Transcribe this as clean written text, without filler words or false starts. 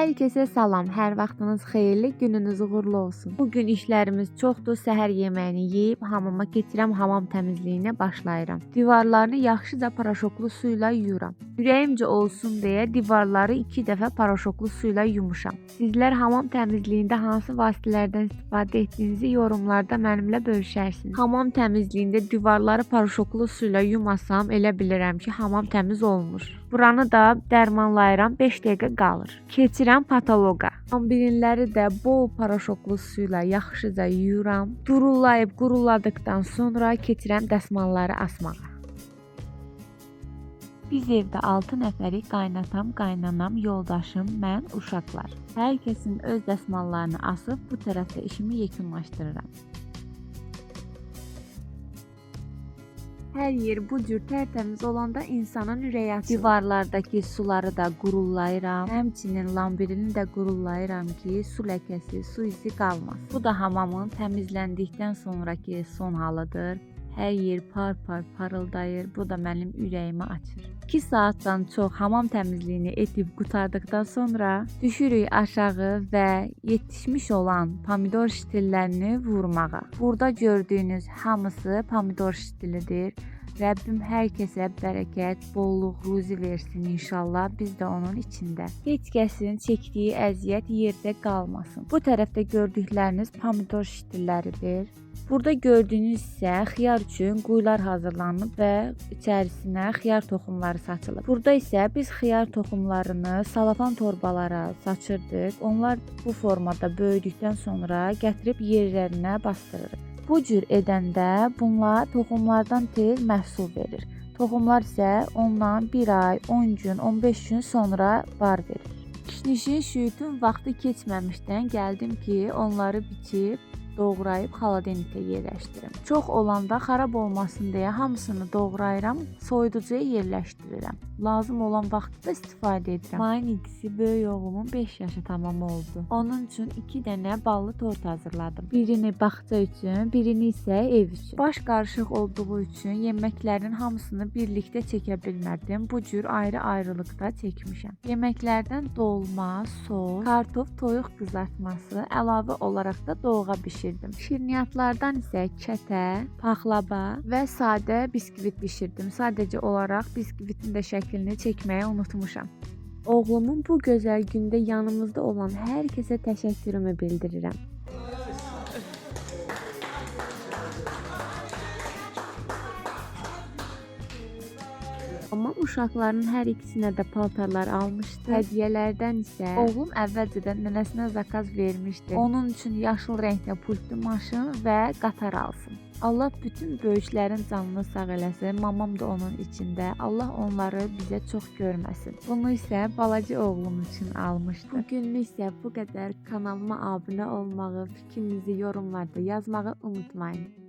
Hər kəsə salam, hər vaxtınız xeyirli, gününüz uğurlu olsun. Bugün işlərimiz çoxdur, səhər yeməyini yeyib hamama keçirəm, hamam təmizliyinə başlayıram. Divarlarını yaxşıca paraşoklu su ilə yuyuram. Ürəyimcə olsun deyə divarları 2 dəfə paraşoklu su ilə yumuşam. Sizlər hamam təmizliyində hansı vasitələrdən istifadə etdiyinizi yorumlarda mənimlə bölüşərsiniz. Hamam təmizliyində divarları paraşoklu su ilə yumasam elə bilirəm ki, hamam təmiz olmur. Buranı da dərmanlayıram, 5 dəqiqə qalır. Keçirəm patoloqa. Lambirinləri də bol paraşoklu su ilə yaxşıca yuyuram. Durulayıb quruladıqdan sonra keçirəm dəsmalları asmağa. Biz evdə 6 nəfərik, qaynatam, qaynanam, yoldaşım, mən, uşaqlar. Hər kəsin öz dəsmallarını asıb bu tərəfdə işimi yekunlaşdırıram. Hər yer bu cür tərtəmiz olanda insanın ürəyi açılır. Divarlardakı suları da qurulayıram. Həmçinin lambirini də qurulayıram ki, su ləkəsi, su izi qalmasın. Bu da hamamın təmizləndikdən sonraki son halıdır. Hər yer par-par parıldayır. Bu da mənim ürəyimi açır. 2 saatdan çox hamam təmizliyini edib qurtardıqdan sonra düşürük aşağı və yetişmiş olan pomidor ştillərini vurmağa. Burada gördüyünüz hamısı pomidor ştilidir. Rəbbim hər kəsə bərəkət, bolluq, ruzi versin inşallah. Biz də onun içində. Heç kəsin çəkdiyi əziyyət yerdə qalmasın. Bu tərəfdə gördükləriniz pomidor ştilləridir. Burada gördüyünüz isə xiyar üçün quyular hazırlanıb və içərisinə xiyar toxumları saçılıb. Burada isə biz xiyar toxumlarını salafan torbalara saçırdıq. Onlar bu formada böyüdükdən sonra gətirib yerlərinə bastırırıq. Bu cür edəndə bunlar toxumlardan tez məhsul verir. Toxumlar isə ondan 1 ay, 10 gün, 15 gün sonra bar verir. Kişnişin şüyütün vaxtı keçməmişdən gəldim ki, onları biçib doğrayıb xaladenikə yerləşdirim. Çox olanda xarab olmasın deyə hamısını doğrayıram, soyuducuya yerləşdirirəm. Lazım olan vaxtda istifadə edirəm. Mayın 2-si böyük oğlumun 5 yaşı tamam oldu. Onun üçün 2 dənə ballı tort hazırladım. Birini bağça üçün, birini isə ev üçün. Baş qarışıq olduğu üçün yeməklərin hamısını birlikdə çəkə bilmədim. Bu cür ayrı-ayrılıqda çəkmişəm. Yeməklərdən dolma, sos, kartof, toyuq qızartması, əlavə olaraq da doğğa bişirdim. Şirniyyatlardan isə kətə, paxlava və sadə biskvit bişirdim. Sadəcə olaraq biskvitin də şəklini çəkməyi unutmuşam. Oğlumun bu gözəl gündə yanımızda olan hər kəsə təşəkkürümü bildirirəm. Amma uşaqların hər ikisinə də paltarlar almışdı. Hədiyyələrdən isə oğlum əvvəlcədən nənəsinə zakaz vermişdi. Onun üçün yaşıl rəngdə pultlu maşın və qatar alsın. Allah bütün böyüklərin canını sağ eləsin. Mamam da onun içində. Allah onları bizə çox görməsin. Bunu isə balaca oğlum üçün almışdı. Bugünlük isə bu qədər. Kanalıma abunə olmağı, fikrinizi yorumlarda yazmağı unutmayın.